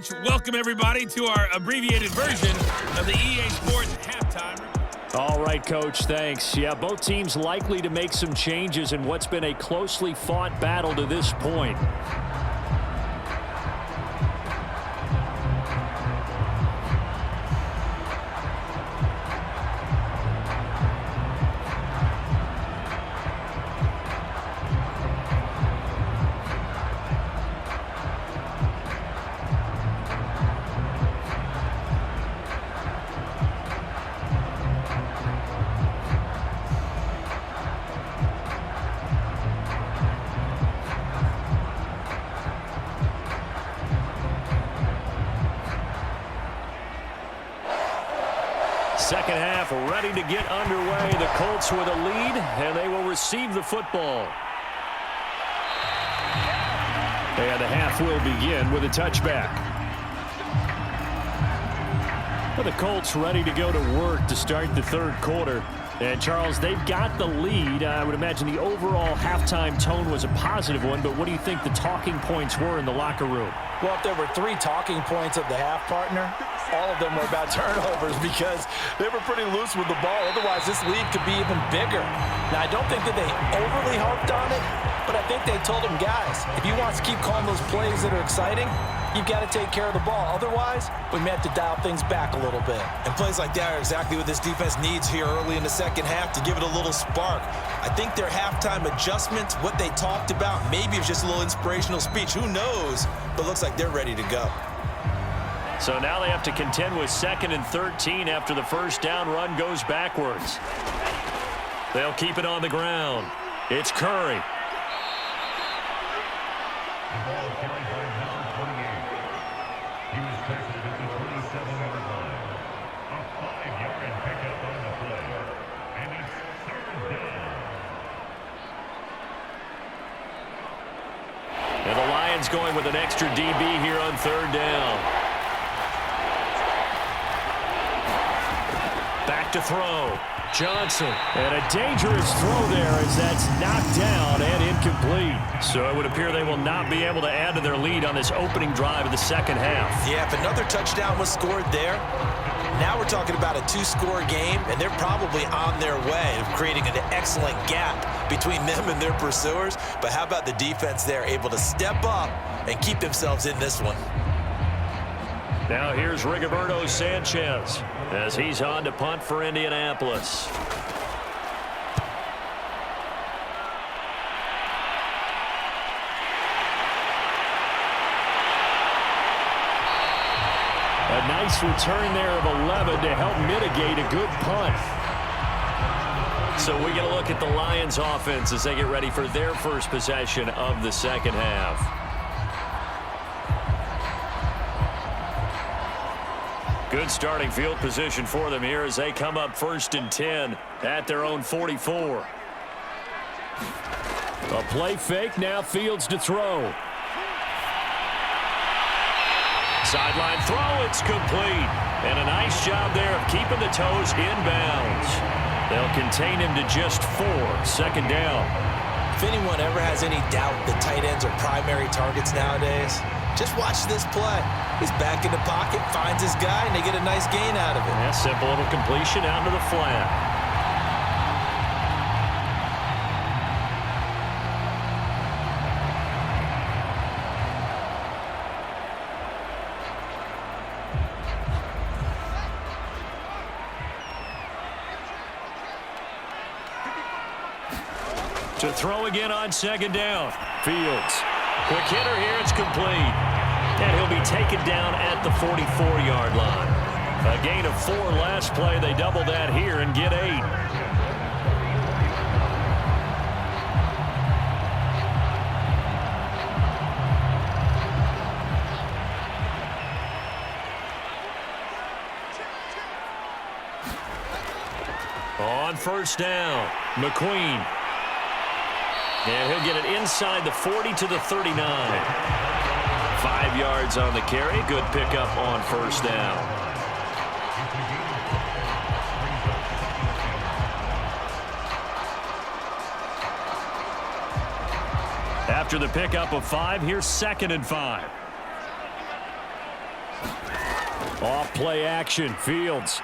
Coach. Welcome, everybody, to our abbreviated version of the EA Sports Halftime. All right, Coach, thanks. Yeah, both teams likely to make some changes in what's been a closely fought battle to this point. Second half ready to get underway. The Colts with a lead, and they will receive the football. And the half will begin with a touchback. Well, the Colts ready to go to work to start the third quarter. And, Charles, they've got the lead. I would imagine the overall halftime tone was a positive one, but what do you think the talking points were in the locker room? Well, if there were 3 talking points of the half, partner, all of them were about turnovers because they were pretty loose with the ball. Otherwise, this lead could be even bigger. Now, I don't think that they overly harped on it, but I think they told them, guys, if you want to keep calling those plays that are exciting, you've got to take care of the ball. Otherwise, we may have to dial things back a little bit. And plays like that are exactly what this defense needs here early in the second half to give it a little spark. I think their halftime adjustments, what they talked about, maybe it's just a little inspirational speech. Who knows? But looks like they're ready to go. So now they have to contend with 2nd and 13 after the first down run goes backwards. They'll keep it on the ground. It's Curry. And the Lions going with an extra DB here on 3rd down. Back to throw. Johnson. And a dangerous throw there as that's knocked down and incomplete. So it would appear they will not be able to add to their lead on this opening drive of the second half. Yeah, if another touchdown was scored there, now we're talking about a 2-score game, and they're probably on their way of creating an excellent gap between them and their pursuers. But how about the defense there, able to step up and keep themselves in this one? Now here's Rigoberto Sanchez as he's on to punt for Indianapolis. A nice return there of 11 to help mitigate a good punt. So we get a look at the Lions offense as they get ready for their first possession of the second half. Good starting field position for them here as they come up 1st and 10 at their own 44. A play fake, now Fields to throw. Sideline throw, it's complete. And a nice job there of keeping the toes inbounds. They'll contain him to just 4, 2nd down. If anyone ever has any doubt that tight ends are primary targets nowadays, just watch this play. He's back in the pocket, finds his guy, and they get a nice gain out of it. Yeah, simple little completion out to the flat. To throw again on 2nd down. Fields. Quick hitter here. It's complete. And he'll be taken down at the 44-yard line. A gain of 4 last play. They double that here and get 8. On 1st down, McQueen. And he'll get it inside the 40 to the 39. 5 yards on the carry. Good pickup on 1st down. After the pickup of 5, here's 2nd and 5. Off play action, Fields.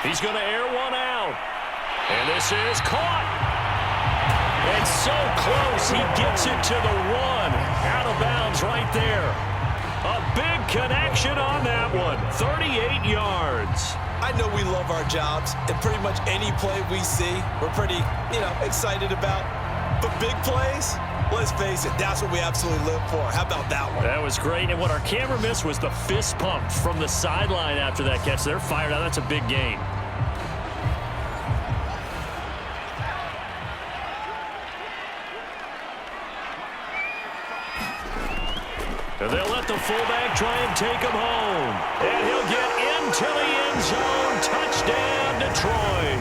He's going to air one out. And this is caught. And so close, he gets it to the 1. Out of bounds right there. A big connection on that one. 38 yards. I know we love our jobs, and pretty much any play we see, we're pretty, excited about. But big plays, let's face it, that's what we absolutely live for. How about that one? That was great, and what our camera missed was the fist pump from the sideline after that catch. They're fired out. That's a big gain. And they'll let the fullback try and take him home. And he'll get into the end zone. Touchdown, Detroit.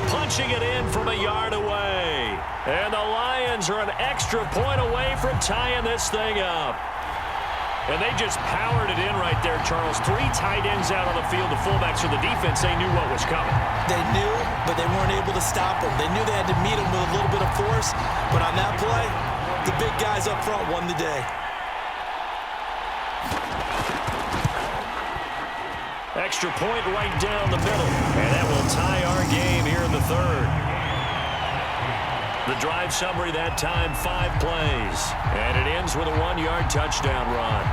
Punching it in from a yard away. And the Lions are an extra point away from tying this thing up. And they just powered it in right there, Charles. 3 tight ends out on the field. The fullbacks for the defense, they knew what was coming. They knew, but they weren't able to stop them. They knew they had to meet them with a little bit of force. But on that play, the big guys up front won the day. Extra point right down the middle. And that will tie our game here in the 3rd. The drive summary that time, 5 plays. And it ends with a 1-yard touchdown run.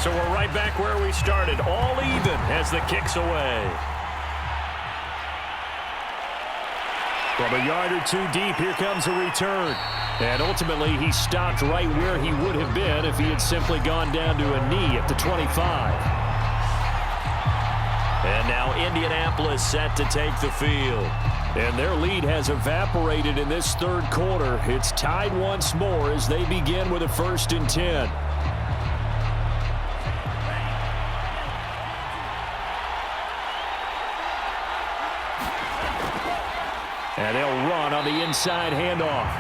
So we're right back where we started, all even as the kick's away. From a yard or 2 deep, here comes a return. And ultimately, he stopped right where he would have been if he had simply gone down to a knee at the 25. And now Indianapolis set to take the field. And their lead has evaporated in this 3rd quarter. It's tied once more as they begin with a 1st and 10. And they'll run on the inside handoff.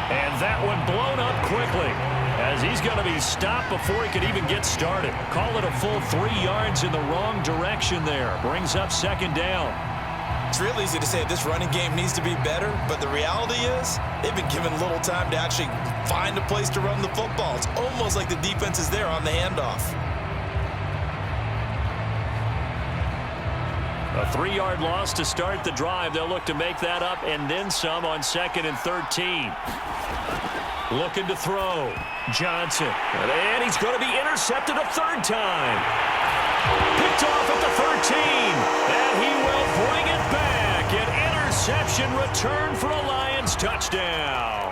And that one blown up quickly as he's going to be stopped before he could even get started. Call it a full 3 yards in the wrong direction there. Brings up 2nd down. It's real easy to say this running game needs to be better, but the reality is they've been given little time to actually find a place to run the football. It's almost like the defense is there on the handoff. A 3-yard loss to start the drive. They'll look to make that up and then some on 2nd and 13. Looking to throw. Johnson. And he's going to be intercepted a 3rd time. Picked off at the 13. And he will bring it back. An interception return for a Lions touchdown.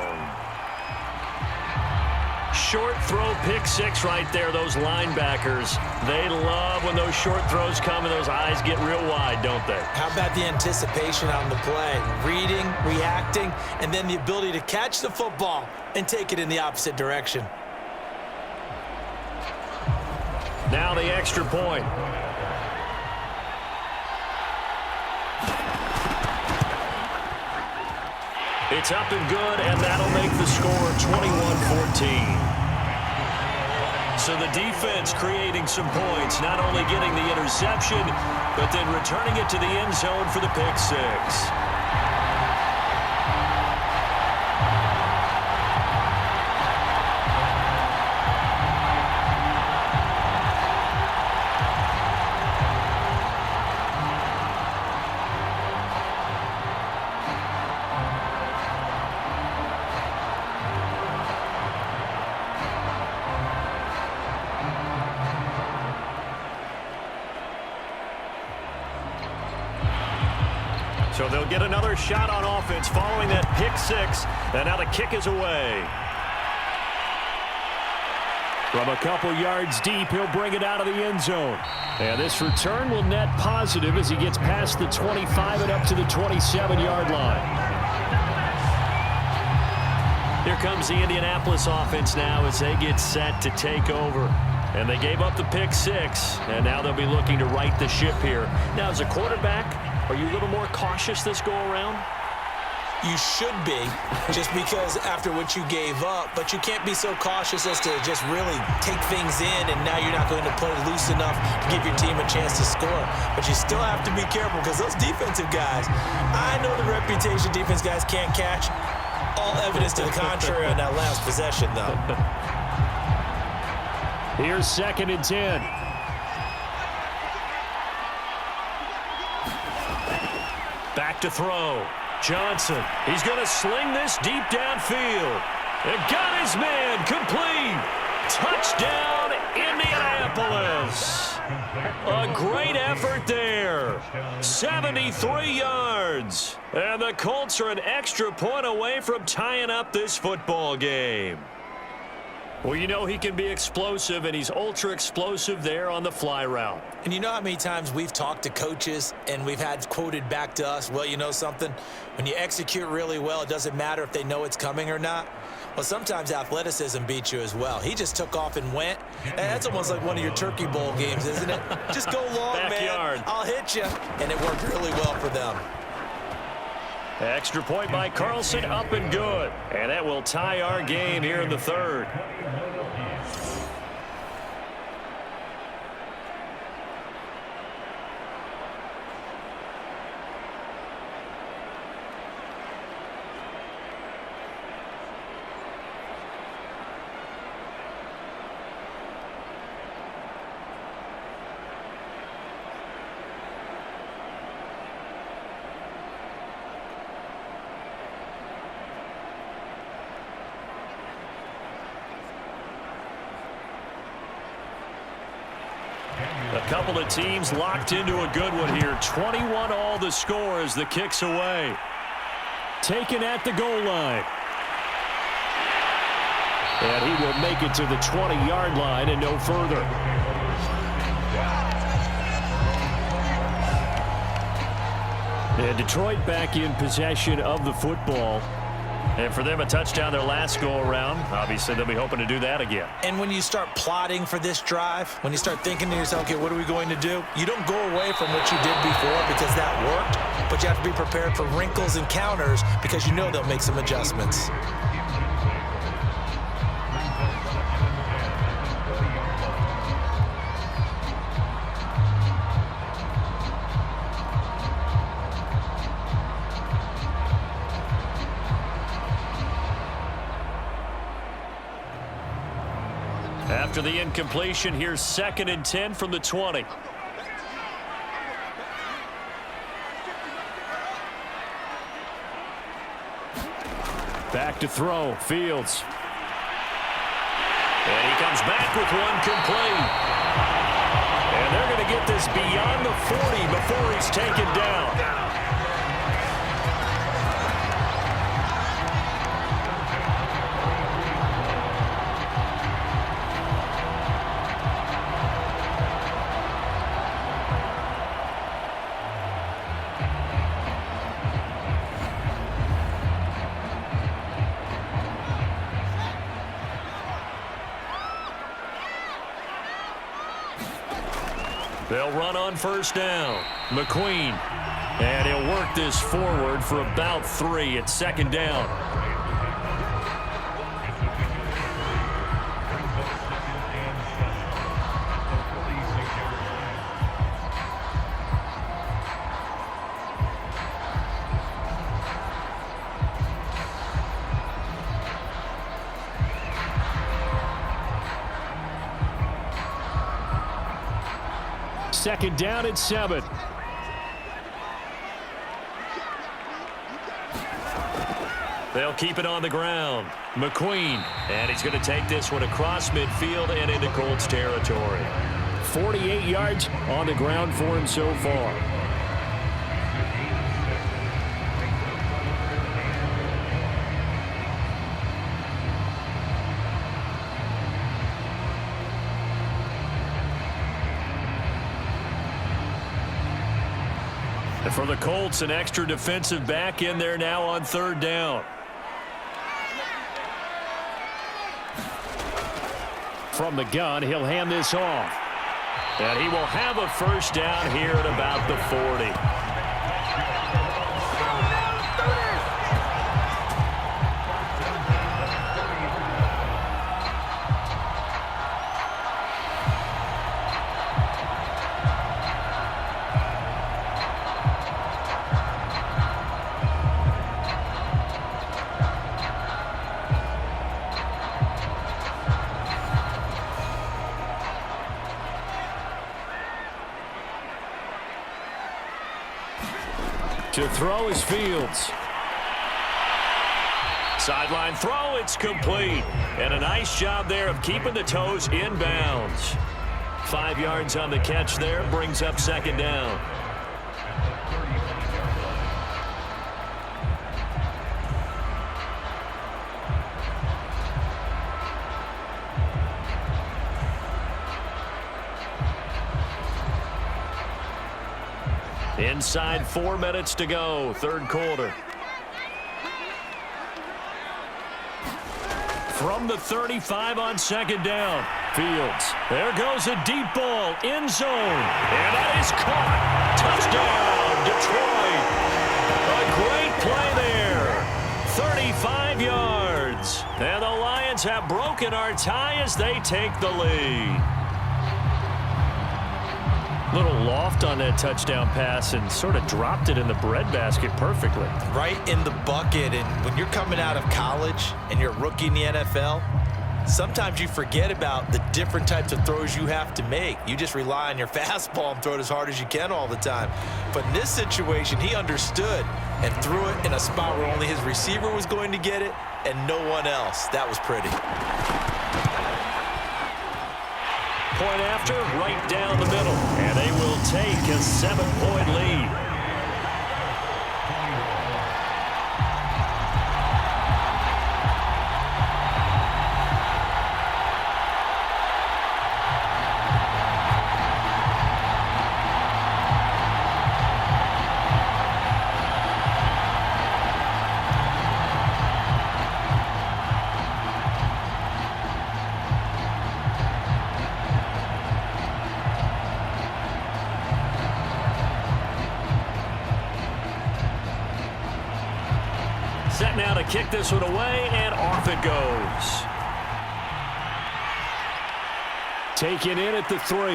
Short throw, pick 6 right there. Those linebackers, they love when those short throws come and those eyes get real wide, don't they? How about the anticipation on the play? Reading, reacting, and then the ability to catch the football and take it in the opposite direction. Now the extra point. It's up and good, and that'll make the score 21-14. So the defense creating some points, not only getting the interception, but then returning it to the end zone for the pick 6. So they'll get another shot on offense following that pick 6. And now the kick is away. From a couple yards deep, he'll bring it out of the end zone. And this return will net positive as he gets past the 25 and up to the 27-yard line. Here comes the Indianapolis offense now as they get set to take over. And they gave up the pick 6, and now they'll be looking to right the ship here. Now, as a quarterback, are you a little more cautious this go-around? You should be, just because after what you gave up, but you can't be so cautious as to just really take things in, and now you're not going to play loose enough to give your team a chance to score. But you still have to be careful because those defensive guys, I know the reputation defense guys can't catch. All evidence to the contrary on that last possession, though. Here's 2nd and 10. Back to throw. Johnson, he's going to sling this deep downfield. And got his man complete. Touchdown, Indianapolis. A great effort there. 73 yards. And the Colts are an extra point away from tying up this football game. Well, you know he can be explosive, and he's ultra-explosive there on the fly route. And you know how many times we've talked to coaches and we've had quoted back to us, well, you know something? When you execute really well, it doesn't matter if they know it's coming or not. Well, sometimes athleticism beats you as well. He just took off and went. And that's almost like one of your Turkey Bowl games, isn't it? Just go long, Backyard. man. I'll hit you. And it worked really well for them. Extra point by Carlson, up and good. And that will tie our game here in the 3rd. A couple of teams locked into a good one here. 21 all the score as the kick's away. Taken at the goal line. And he will make it to the 20-yard line and no further. And Detroit back in possession of the football. And for them, a touchdown their last go-around. Obviously, they'll be hoping to do that again. And when you start plotting for this drive, when you start thinking to yourself, okay, what are we going to do? You don't go away from what you did before because that worked, but you have to be prepared for wrinkles and counters because you know they'll make some adjustments. After the incompletion, here's 2nd and 10 from the 20. Back to throw, Fields. And he comes back with one complete. And they're going to get this beyond the 40 before he's taken down. They'll run on 1st down. McQueen. And he'll work this forward for about 3 at 2nd down. Second down at 7. They'll keep it on the ground. McQueen. And he's going to take this one across midfield and into Colts territory. 48 yards on the ground for him so far. And for the Colts, an extra defensive back in there now on 3rd down. From the gun, he'll hand this off. And he will have a first down here at about the 40. To throw is Fields. Sideline throw, it's complete. And a nice job there of keeping the toes in bounds. 5 yards on the catch there, brings up second down. Inside 4 minutes to go, third quarter. From the 35 on second down, Fields. There goes a deep ball, end zone. And that is caught. Touchdown, Detroit. A great play there. 35 yards. And the Lions have broken our tie as they take the lead. Little loft on that touchdown pass and sort of dropped it in the breadbasket perfectly. Right in the bucket. And when you're coming out of college and you're a rookie in the NFL, sometimes you forget about the different types of throws you have to make. You just rely on your fastball and throw it as hard as you can all the time. But in this situation, he understood and threw it in a spot where only his receiver was going to get it and no one else. That was pretty. Point after, right down the middle. And they will take a 7-point lead. Set now to kick this one away, and off it goes. Taken in at the 3.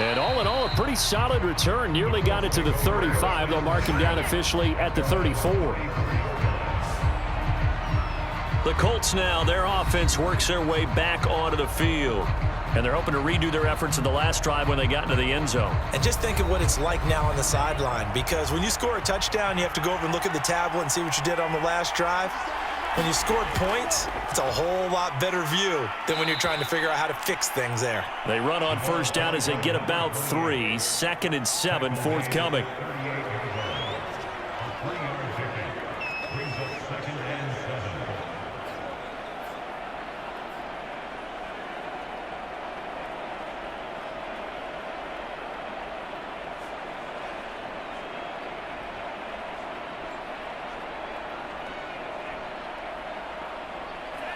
And all in all, a pretty solid return. Nearly got it to the 35. They'll mark him down officially at the 34. The Colts now, their offense works their way back onto the field. And they're hoping to redo their efforts in the last drive when they got into the end zone. And just think of what it's like now on the sideline, because when you score a touchdown, you have to go over and look at the tablet and see what you did on the last drive. When you scored points, it's a whole lot better view than when you're trying to figure out how to fix things there. They run on first down as they get about 3. 2nd and 7 forthcoming.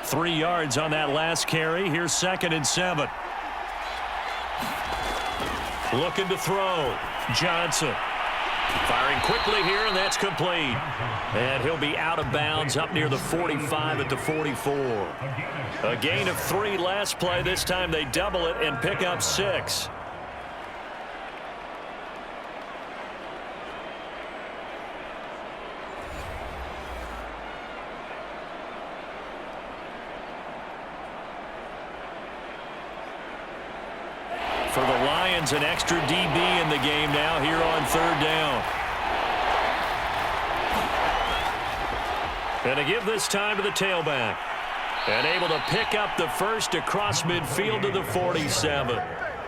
Three yards on that last carry. Here's 2nd and 7. Looking to throw. Johnson. Firing quickly here, and that's complete. And he'll be out of bounds up near the 45 at the 44. A gain of 3 last play. This time they double it and pick up 6. For the Lions, an extra DB in the game now here on 3rd down. And to give this time to the tailback. And able to pick up the first across midfield to the 47.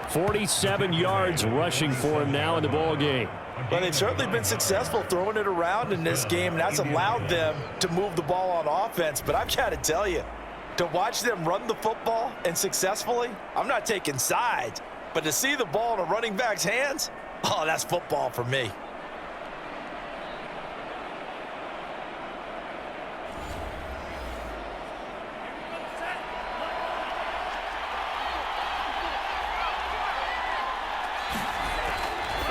47 yards rushing for him now in the ball game. Well, they've certainly been successful throwing it around in this game, and that's allowed them to move the ball on offense. But I've got to tell you, to watch them run the football and successfully, I'm not taking sides. But to see the ball in a running back's hands, oh, that's football for me.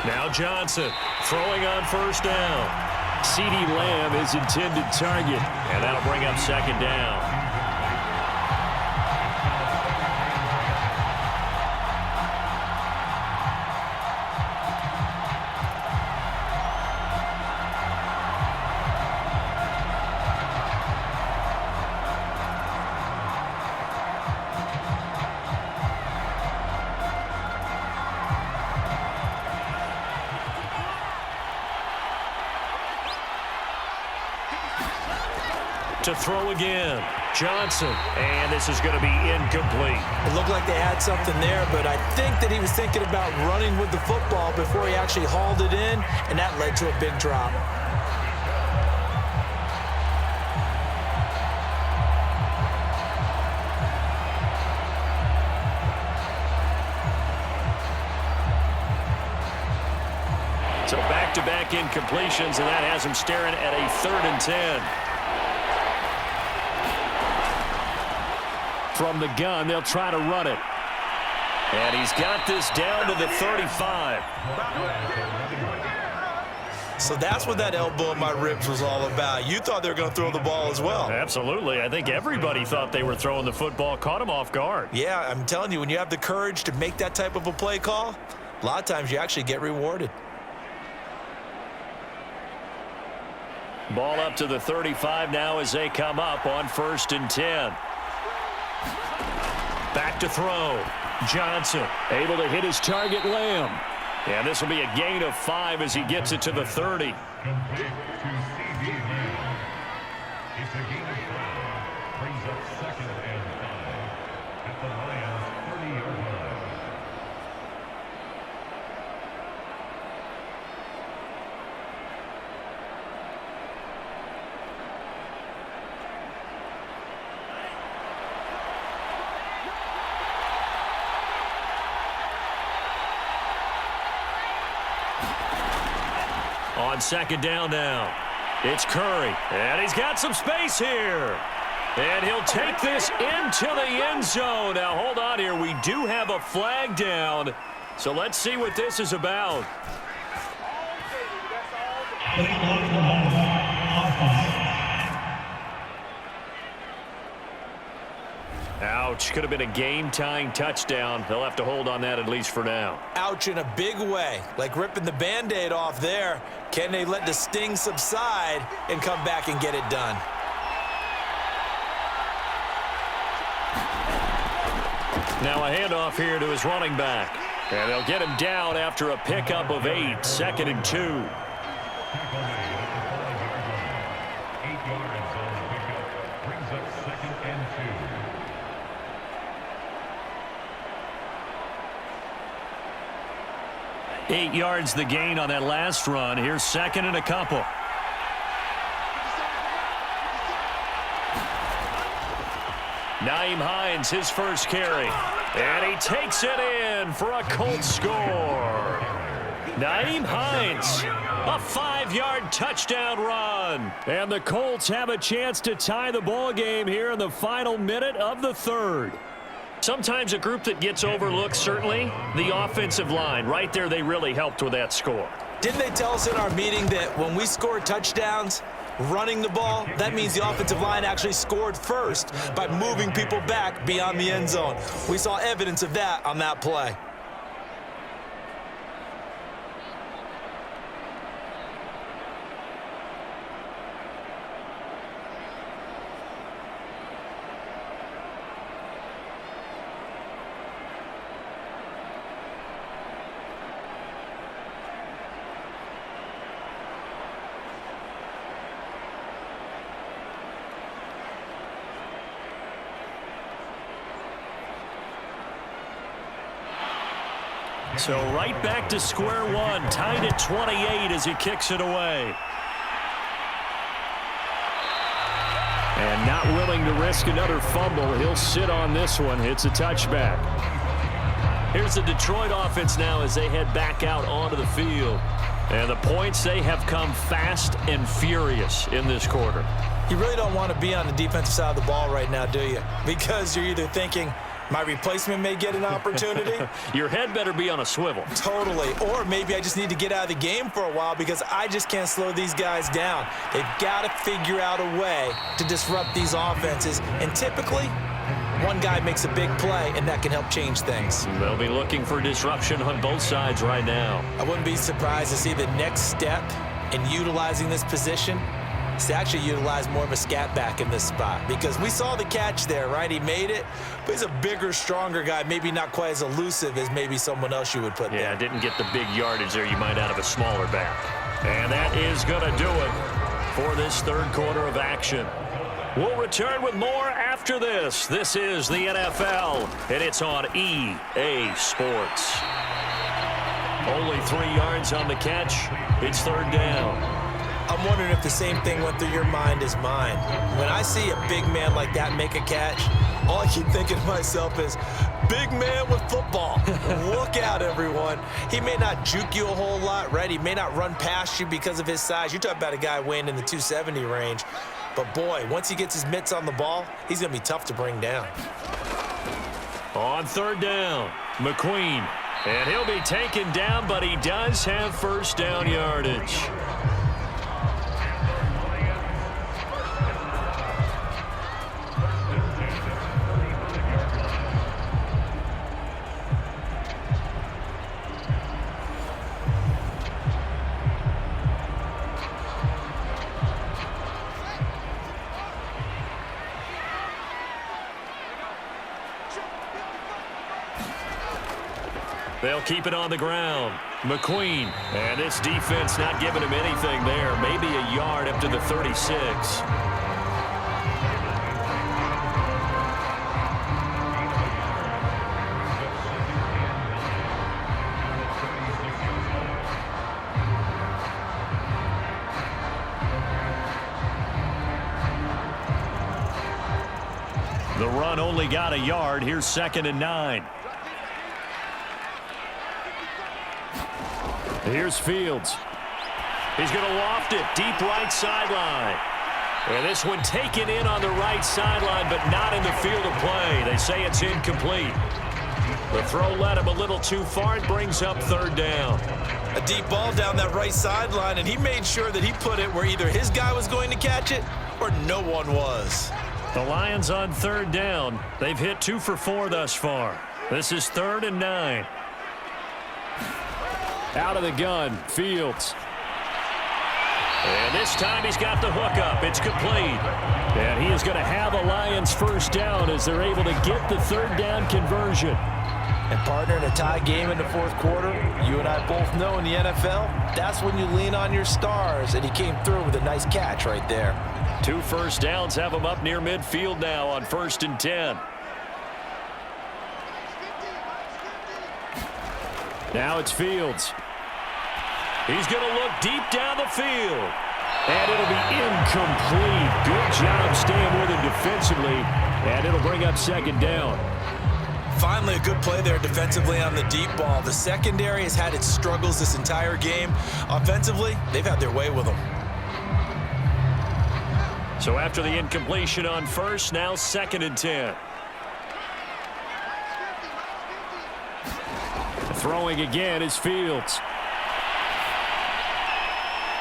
Now Johnson throwing on first down. CeeDee Lamb is intended target, and that'll bring up second down. To throw again, Johnson, and this is going to be incomplete. It looked like they had something there, but I think that he was thinking about running with the football before he actually hauled it in, and that led to a big drop. So back-to-back incompletions, and that has him staring at a 3rd and 10. From the gun, they'll try to run it. And he's got this down to the 35. So that's what that elbow in my ribs was all about. You thought they were going to throw the ball as well. Absolutely. I think everybody thought they were throwing the football, caught him off guard. Yeah, I'm telling you, when you have the courage to make that type of a play call, a lot of times you actually get rewarded. Ball up to the 35 now as they come up on 1st and 10. Back to throw. Johnson able to hit his target, Lamb. And this will be a gain of 5 as he gets it to the 30. It's a gain of 5. Brings up 2nd and 5 at the Lions' 30-yard line. On 2nd down now, it's Curry, and he's got some space here. And he'll take this into the end zone. Now, hold on here. We do have a flag down, so let's see what this is about. Ouch. Could have been a game-tying touchdown. They'll have to hold on that at least for now. Ouch in a big way, like ripping the Band-Aid off there. Can they let the sting subside and come back and get it done? Now a handoff here to his running back. And they'll get him down after a pickup of 8, 2nd and 2. 8 yards on the pickup. Brings up 2nd and 2. 8 yards the gain on that last run. Here's 2nd and a couple. Nyheim Hines, his first carry. And he takes it in for a Colts score. Nyheim Hines, a 5-yard touchdown run. And the Colts have a chance to tie the ball game here in the final minute of the 3rd. Sometimes a group that gets overlooked, certainly, the offensive line. Right there, they really helped with that score. Didn't they tell us in our meeting that when we score touchdowns, running the ball, that means the offensive line actually scored first by moving people back beyond the end zone? We saw evidence of that on that play. So right back to square one, tied at 28 as he kicks it away. And not willing to risk another fumble. He'll sit on this one. It's a touchback. Here's the Detroit offense now as they head back out onto the field. And the points, they have come fast and furious in this quarter. You really don't want to be on the defensive side of the ball right now, do you? Because you're either thinking, My replacement may get an opportunity. Your head better be on a swivel. Totally. Or maybe I just need to get out of the game for a while because I just can't slow these guys down. They've got to figure out a way to disrupt these offenses. And typically, one guy makes a big play, and that can help change things. They'll be looking for disruption on both sides right now. I wouldn't be surprised to see the next step in utilizing this position is to actually utilize more of a scat back in this spot, because we saw the catch there, right? He made it, but he's a bigger, stronger guy, maybe not quite as elusive as maybe someone else you would put there. Yeah, didn't get the big yardage there you might out of a smaller back. And that is going to do it for this third quarter of action. We'll return with more after this. This is the NFL, and it's on EA Sports. Only 3 yards on the catch. It's third down. I'm wondering if the same thing went through your mind as mine. When I see a big man like that make a catch, all I keep thinking to myself is, big man with football. Look out, everyone. He may not juke you a whole lot, right? He may not run past you because of his size. You're talking about a guy weighing in the 270 range. But, boy, once he gets his mitts on the ball, he's going to be tough to bring down. On third down, McQueen. And he'll be taken down, but he does have first down yardage. They'll keep it on the ground. McQueen. And this defense not giving him anything there. Maybe a yard up to the 36. The run only got a yard. Here's 2nd and 9. Here's Fields. He's going to loft it deep right sideline. And this one taken in on the right sideline, but not in the field of play. They say it's incomplete. The throw led him a little too far. It brings up third down. A deep ball down that right sideline, and he made sure that he put it where either his guy was going to catch it or no one was. The Lions on third down. They've hit 2 for 4 thus far. This is 3rd and 9. Out of the gun, Fields. And this time he's got the hook up. It's complete. And he is going to have a Lions first down as they're able to get the third down conversion. And, partner, in a tie game in the fourth quarter, you and I both know in the NFL, that's when you lean on your stars. And he came through with a nice catch right there. 2 first downs have him up near midfield now on 1st and 10. Now it's Fields. He's going to look deep down the field. And it'll be incomplete. Good job staying with him defensively. And it'll bring up 2nd down. Finally, a good play there defensively on the deep ball. The secondary has had its struggles this entire game. Offensively, they've had their way with them. So after the incompletion on first, now 2nd and 10. Throwing again is Fields.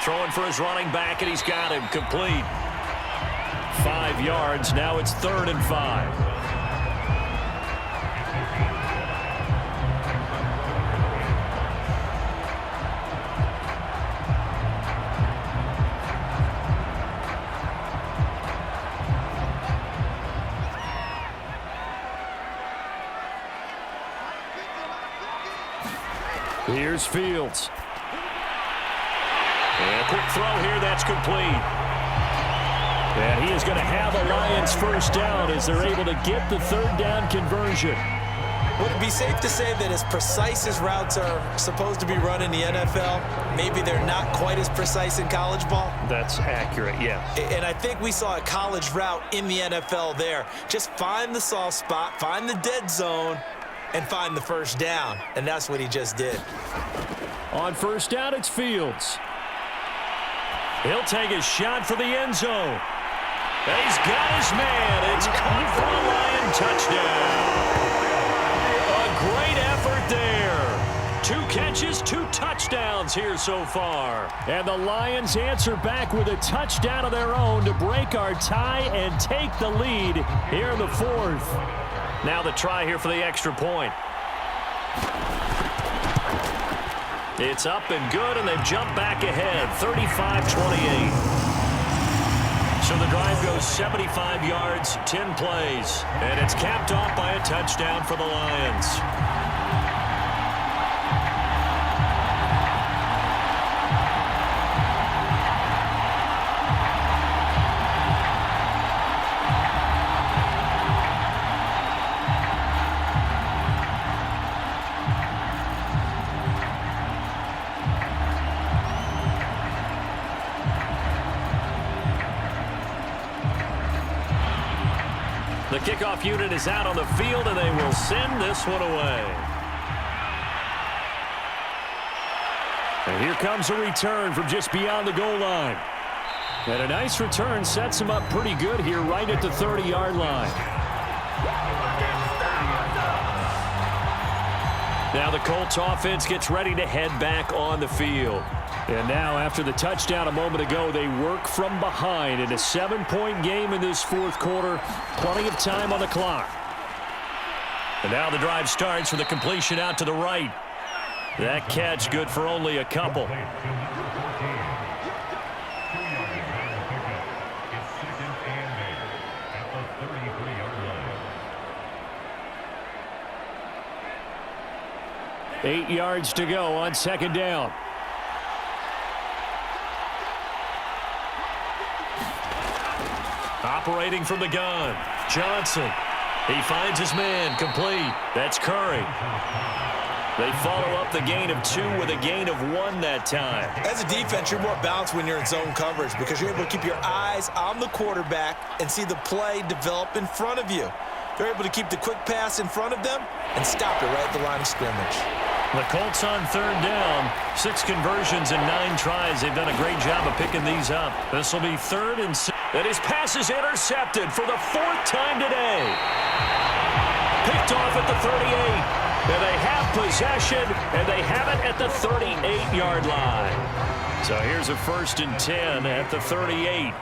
Throwing for his running back, and he's got him complete. 5 yards. Now it's 3rd and 5. Here's Fields. And a quick throw here, that's complete. And he is going to have a Lions first down as they're able to get the third down conversion. Would it be safe to say that as precise as routes are supposed to be run in the NFL, maybe they're not quite as precise in college ball? That's accurate, yeah. And I think we saw a college route in the NFL there. Just find the soft spot, find the dead zone, and find the first down. And that's what he just did. On first down, it's Fields. He'll take a shot for the end zone. He's got his man. It's caught for a Lion touchdown. catches, 2 touchdowns here so far. And the Lions answer back with a touchdown of their own to break our tie and take the lead here in the 4th. Now the try here for the extra point. It's up and good, and they've jumped back ahead, 35-28. So the drive goes 75 yards, 10 plays, and it's capped off by a touchdown for the Lions. The kickoff unit is out on the field, and they will send this one away. And here comes a return from just beyond the goal line. And a nice return sets him up pretty good here right at the 30-yard line. Now the Colts offense gets ready to head back on the field. And now, after the touchdown a moment ago, they work from behind in a 7-point game in this 4th quarter. Plenty of time on the clock. And now the drive starts with a completion out to the right. That catch good for only a couple. Eight yards to go on 2nd down. Operating from the gun, Johnson. He finds his man, complete. That's Curry. They follow up the gain of 2 with a gain of 1 that time. As a defense, you're more balanced when you're in zone coverage because you're able to keep your eyes on the quarterback and see the play develop in front of you. They're able to keep the quick pass in front of them and stop it right at the line of scrimmage. The Colts on 3rd down, 6 conversions and 9 tries. They've done a great job of picking these up. This will be 3rd and 6. And his pass is intercepted for the 4th time today. Picked off at the 38. And they have possession, and they have it at the 38-yard line. So here's a 1st and 10 at the 38.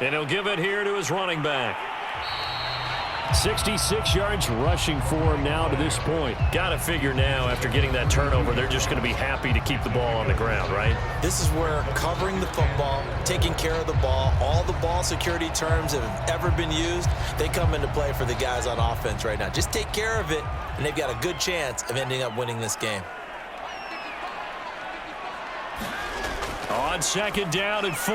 And he'll give it here to his running back. 66 yards rushing for him now to this point. Got to figure now, after getting that turnover, they're just going to be happy to keep the ball on the ground, right? This is where covering the football, taking care of the ball, all the ball security terms that have ever been used, they come into play for the guys on offense right now. Just take care of it, and they've got a good chance of ending up winning this game. On 2nd down and 4.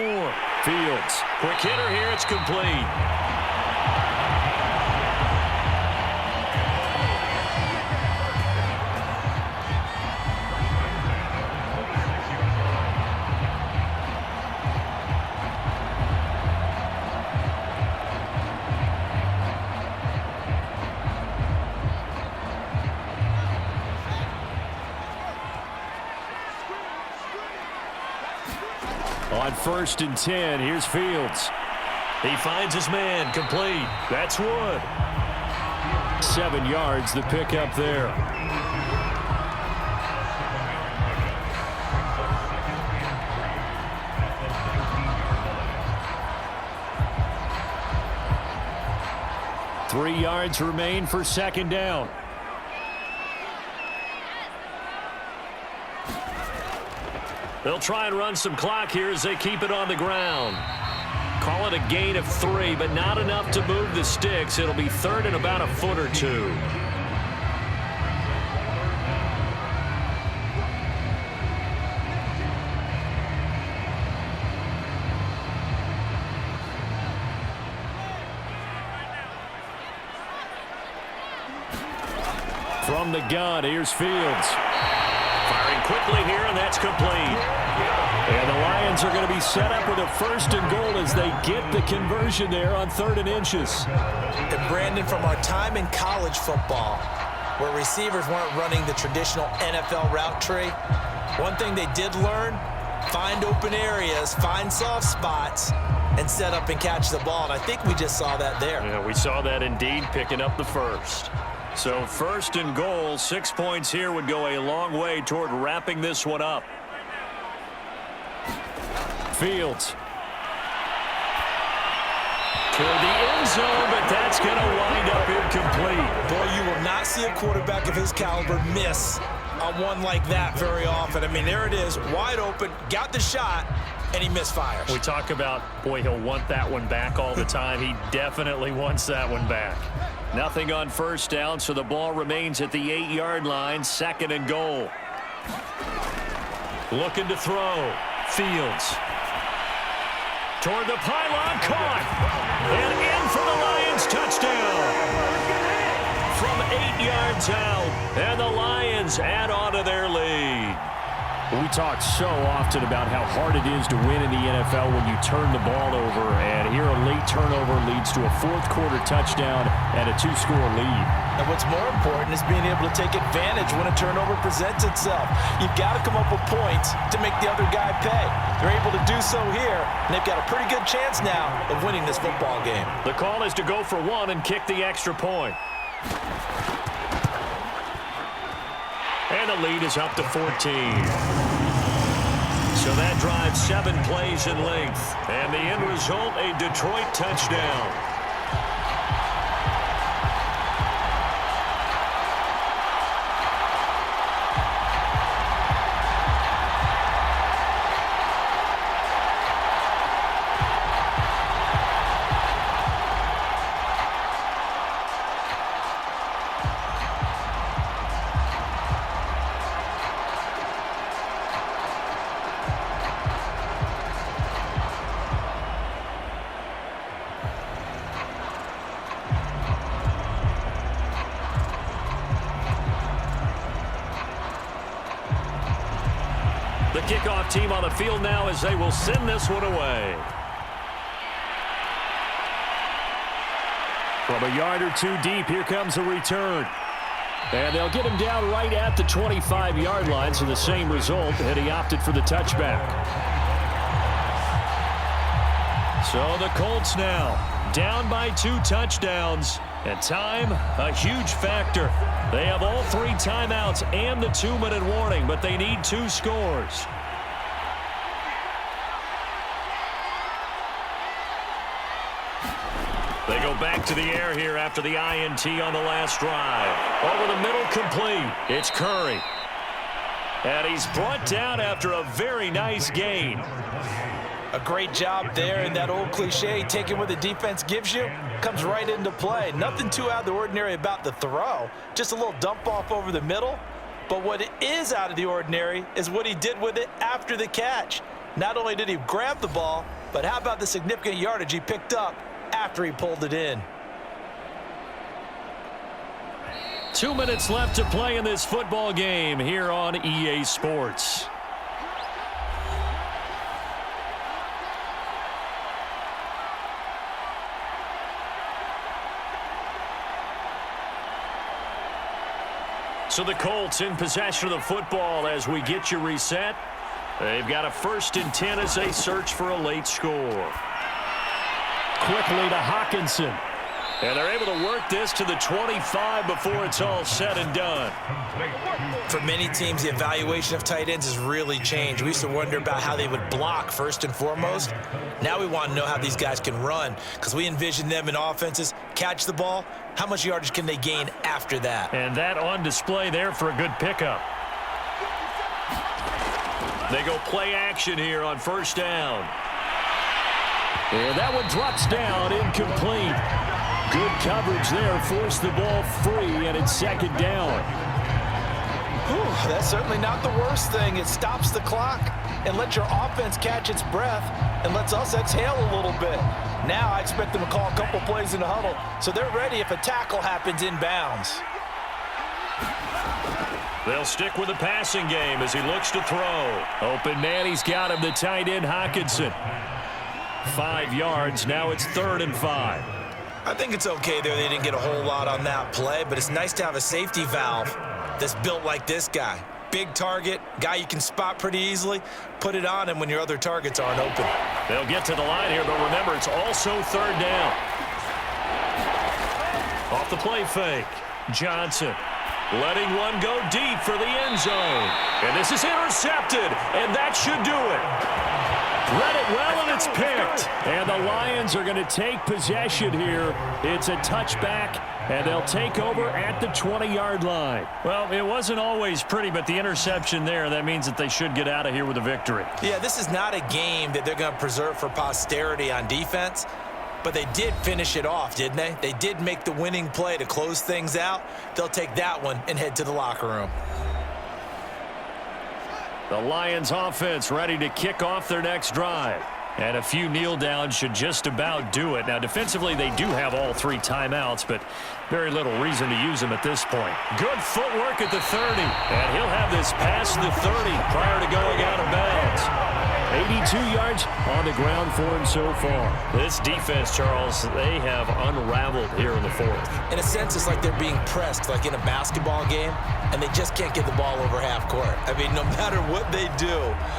Fields. Quick hitter here. It's complete. On 1st and 10, here's Fields. He finds his man, complete. That's Wood. 7 yards, the pickup there. Three yards remain for 2nd down. They'll try and run some clock here as they keep it on the ground. Call it a gain of 3, but not enough to move the sticks. It'll be 3rd and about a foot or 2. From the gun, here's Fields. Firing quickly here, and that's complete. And the Lions are going to be set up with a 1st and goal as they get the conversion there on 3rd and inches. And Brandon, from our time in college football, where receivers weren't running the traditional NFL route tree, one thing they did learn find open areas, find soft spots, and set up and catch the ball. And I think we just saw that there. Yeah, we saw that indeed, picking up the first. So 1st and goal, 6 points here would go a long way toward wrapping this one up. Fields. Toward the end zone, but that's going to wind up incomplete. Boy, you will not see a quarterback of his caliber miss on one like that very often. I mean, there it is, wide open, got the shot, and he misfires. We talk about, boy, he'll want that one back all the time. He definitely wants that one back. Nothing on 1st down, so the ball remains at the 8-yard line, 2nd and goal. Looking to throw. Fields. Toward the pylon, caught. And in for the Lions, touchdown. From 8 yards out, and the Lions add on to their lead. We talk so often about how hard it is to win in the NFL when you turn the ball over, and here a late turnover leads to a 4th quarter touchdown and a 2-score lead. And what's more important is being able to take advantage when a turnover presents itself. You've got to come up with points to make the other guy pay. They're able to do so here, and they've got a pretty good chance now of winning this football game. The call is to go for 1 and kick the extra point. And the lead is up to 14. So that drives 7 plays in length. And the end result, a Detroit touchdown. The kickoff team on the field now as they will send this one away. From a yard or 2 deep, here comes a return. And they'll get him down right at the 25-yard line, so the same result, and he opted for the touchback. So the Colts now down by 2 touchdowns. And time, a huge factor. They have all 3 timeouts and the 2-minute warning, but they need 2 scores. They go back to the air here after the INT on the last drive. Over the middle, complete. It's Curry. And he's brought down after a very nice gain. A great job there, and that old cliche, taking what the defense gives you, comes right into play. Nothing too out of the ordinary about the throw, just a little dump off over the middle. But what is out of the ordinary is what he did with it after the catch. Not only did he grab the ball, but how about the significant yardage he picked up after he pulled it in. 2 minutes left to play in this football game here on EA Sports. So the Colts in possession of the football as we get you reset. They've got a 1st and 10 as they search for a late score. Quickly to Hawkinson. And they're able to work this to the 25 before it's all said and done. For many teams, the evaluation of tight ends has really changed. We used to wonder about how they would block first and foremost. Now we want to know how these guys can run, because we envision them in offenses, catch the ball, how much yardage can they gain after that? And that on display there for a good pickup. They go play action here on 1st down. And that one drops down, incomplete. Good coverage there, forced the ball free, and it's 2nd down. Whew, that's certainly not the worst thing. It stops the clock and lets your offense catch its breath and lets us exhale a little bit. Now I expect them to call a couple plays in the huddle, so they're ready if a tackle happens inbounds. They'll stick with the passing game as he looks to throw. Open man, he's got him, the tight end Hawkinson. 5 yards, now it's 3rd and 5. I think it's okay there. They didn't get a whole lot on that play, but it's nice to have a safety valve that's built like this guy. big target, guy you can spot pretty easily, put it on him when your other targets aren't open. They'll get to the line here, but remember, it's also third down. Off the play fake, Johnson letting one go deep for the end zone. And this is intercepted, and that should do it. Read it well, and it's picked. And the Lions are going to take possession here. It's a touchback, and they'll take over at the 20-yard line. Well, it wasn't always pretty, but the interception there, that means that they should get out of here with a victory. Yeah, this is not a game that they're going to preserve for posterity on defense, but they did finish it off, didn't they? They did make the winning play to close things out. They'll take that one and head to the locker room. The Lions offense ready to kick off their next drive. And a few kneel downs should just about do it. Now, defensively, they do have all 3 timeouts, but very little reason to use them at this point. Good footwork at the 30. And he'll have this past the 30 prior to going out of bounds. 82 yards on the ground for him so far. This defense, Charles, they have unraveled here in the 4th. In a sense, it's like they're being pressed, like in a basketball game, and they just can't get the ball over half court. I mean, no matter what they do,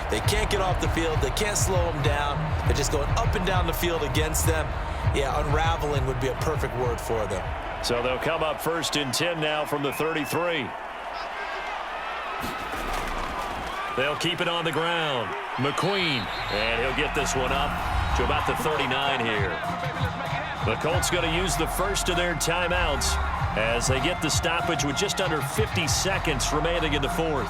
they can't get off the field. They can't slow them down. They're just going up and down the field against them. Yeah, unraveling would be a perfect word for them. So they'll come up 1st and 10 now from the 33. They'll keep it on the ground. McQueen, and he'll get this one up to about the 39 here. The Colts going to use the first of their timeouts as they get the stoppage with just under 50 seconds remaining in the 4th.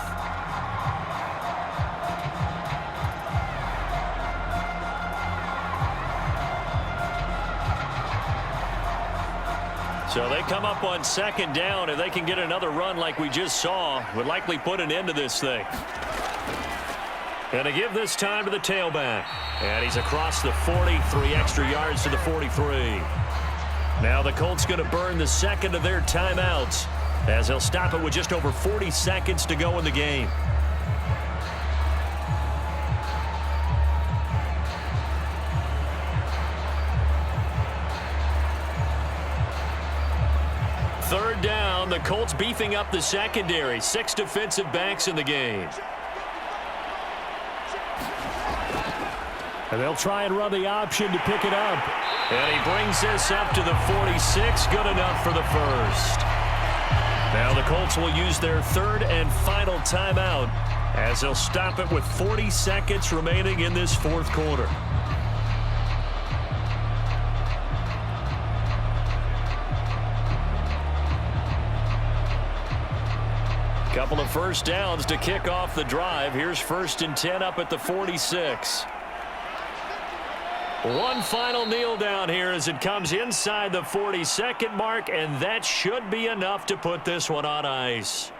So they come up on 2nd down. If they can get another run like we just saw, would likely put an end to this thing. And to give this time to the tailback. And he's across the 40, 3 extra yards to the 43. Now the Colts going to burn the 2nd of their timeouts as they'll stop it with just over 40 seconds to go in the game. Third down, the Colts beefing up the secondary. 6 defensive backs in the game. And they'll try and run the option to pick it up. And he brings this up to the 46. Good enough for the first. Now the Colts will use their 3rd and final timeout as they'll stop it with 40 seconds remaining in this 4th quarter. Couple of first downs to kick off the drive. Here's 1st and 10 up at the 46. One final kneel down here as it comes inside the 40-second mark, and that should be enough to put this one on ice.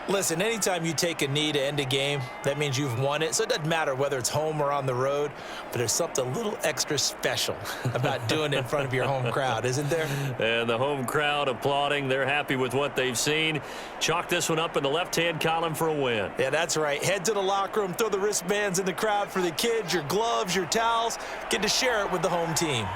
Listen, anytime you take a knee to end a game, that means you've won it. So it doesn't matter whether it's home or on the road, but there's something a little extra special about doing it in front of your home crowd, isn't there? And the home crowd applauding. They're happy with what they've seen. Chalk this one up in the left-hand column for a win. Yeah, that's right. Head to the locker room, throw the wristbands in the crowd for the kids, your gloves, your towels. Get to share it with the home team.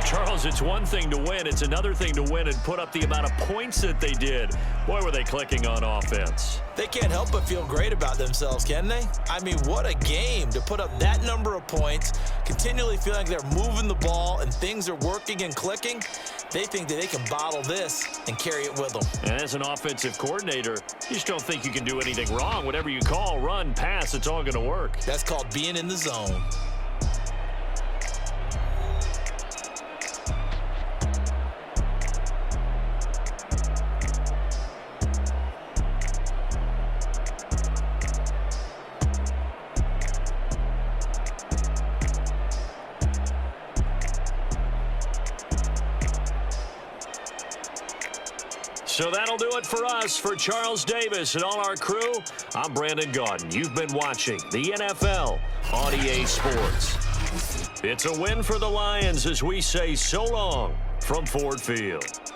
Charles, it's one thing to win. It's another thing to win and put up the amount of points that they did. Boy, were they clicking on offense. They can't help but feel great about themselves, can they? I mean, what a game to put up that number of points, continually feeling like they're moving the ball and things are working and clicking. They think that they can bottle this and carry it with them. And as an offensive coordinator, you just don't think you can do anything wrong. Whatever you call, run, pass, it's all going to work. That's called being in the zone. So that'll do it for us. For Charles Davis and all our crew, I'm Brandon Gaudin. You've been watching the NFL on EA Sports. It's a win for the Lions as we say so long from Ford Field.